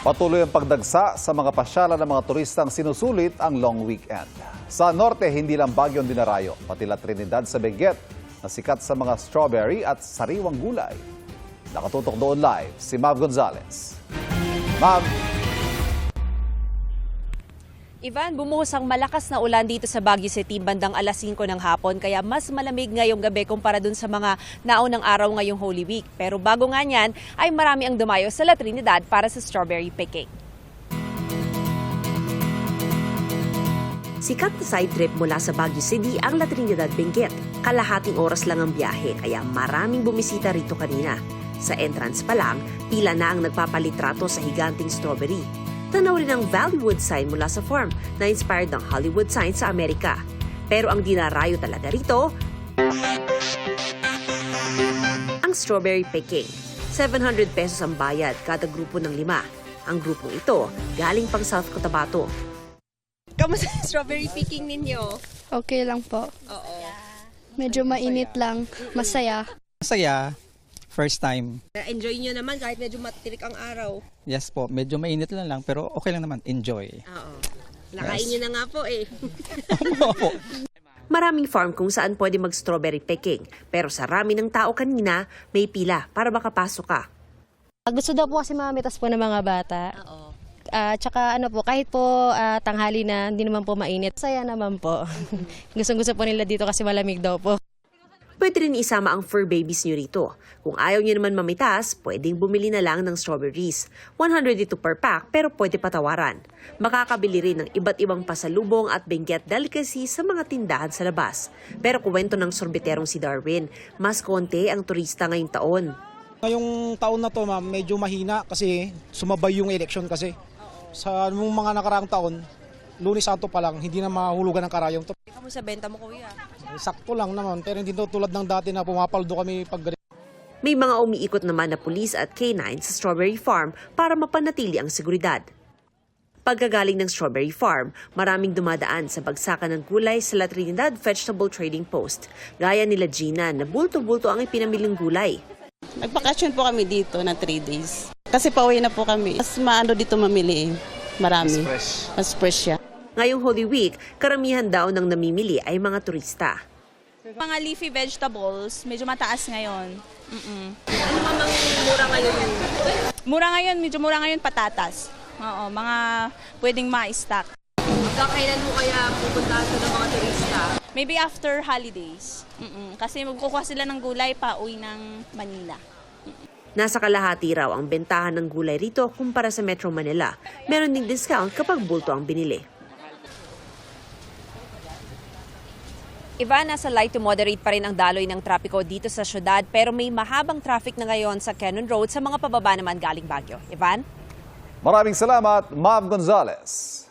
Patuloy ang pagdagsa sa mga pasyalan ng mga turistang sinusulit ang long weekend. Sa norte, hindi lang Baguio ang dinarayo, pati La Trinidad sa Benguet na sikat sa mga strawberry at sariwang gulay. Nakatutok doon live si Mav Gonzalez. Mav. Ivan, bumuhos ang malakas na ulan dito sa Baguio City bandang alas 5 ng hapon kaya mas malamig ngayong gabi kumpara dun sa mga naunang araw ngayong Holy Week. Pero bago nga niyan ay marami ang dumayo sa La Trinidad para sa strawberry picking. Sikat na side trip mula sa Baguio City ang La Trinidad Benguet. Kalahating oras lang ang biyahe kaya maraming bumisita rito kanina. Sa entrance pa lang, pila na ang nagpapalitrato sa higanting strawberry. Tanaw rin ang Valleywood sign mula sa farm na inspired ng Hollywood sign sa Amerika. Pero ang dinarayo talaga rito, ang strawberry picking. 700 pesos ang bayad kada grupo ng 5. Ang grupong ito galing pang South Cotabato. Kamusta ang strawberry picking ninyo? Okay lang po. Oo. Medyo mainit lang. Masaya. Masaya. First time. Enjoy nyo naman kahit medyo matirik ang araw. Yes po, medyo mainit lang pero okay lang naman. Enjoy. Oo. Nakain nyo na nga po eh. Opo. Maraming farm kung saan pwede mag-strawberry picking. Pero sa rami ng tao kanina, may pila para makapasok ka. Gusto daw po kasi mamitas po ng mga bata. Oo. Tsaka ano po, kahit po tanghali na, hindi naman po mainit. Saya naman po. Gustong-gusto po nila dito kasi malamig daw po. Pwede rin isama ang fur babies nyo rito. Kung ayaw nyo naman mamitas, pwedeng bumili na lang ng strawberries. 100 ito per pack pero pwede patawaran. Makakabili rin ng iba't ibang pasalubong at Benguet delicacy sa mga tindahan sa labas. Pero kuwento ng sorbeterong si Darwin, mas konti ang turista ngayong taon. Ngayong taon na to ma'am, medyo mahina kasi sumabay yung election kasi. Sa mga nakaraang taon, Lunes Santo pa lang, hindi na mahulugan ng karayong to. Kamusta benta mo, kuya? Sakto lang naman, pero hindi to tulad ng dati na pumapaldo kami pag May mga umiikot naman na pulis at K9 sa Strawberry Farm para mapanatili ang seguridad. Pagkagaling ng Strawberry Farm, maraming dumadaan sa bagsakan ng gulay sa La Trinidad Vegetable Trading Post. Gaya nila Gina na bulto-bulto ang ipinamiling gulay. Nagbakasyon po kami dito na 3 days. Kasi pauwi na po kami. Mas maano dito mamili eh. Marami. Mas fresh siya. Ngayong Holy Week, karamihan daw ng namimili ay mga turista. Mga leafy vegetables, medyo mataas ngayon. Ano mamang mura ngayon? Medyo mura ngayon patatas. Oo, mga pwedeng ma-stock. Hanggang kailan mo kaya pupuntahan sa ng mga turista? Maybe after holidays. Kasi magkukuha sila ng gulay pa uwi ng Manila. Nasa kalahati raw ang bentahan ng gulay rito kumpara sa Metro Manila. Meron ding discount kapag bulto ang binili. Ivan, nasa light to moderate pa rin ang daloy ng trapiko dito sa syudad pero may mahabang traffic na ngayon sa Cannon Road sa mga pababa naman galing Baguio. Ivan? Maraming salamat, Mav Gonzalez.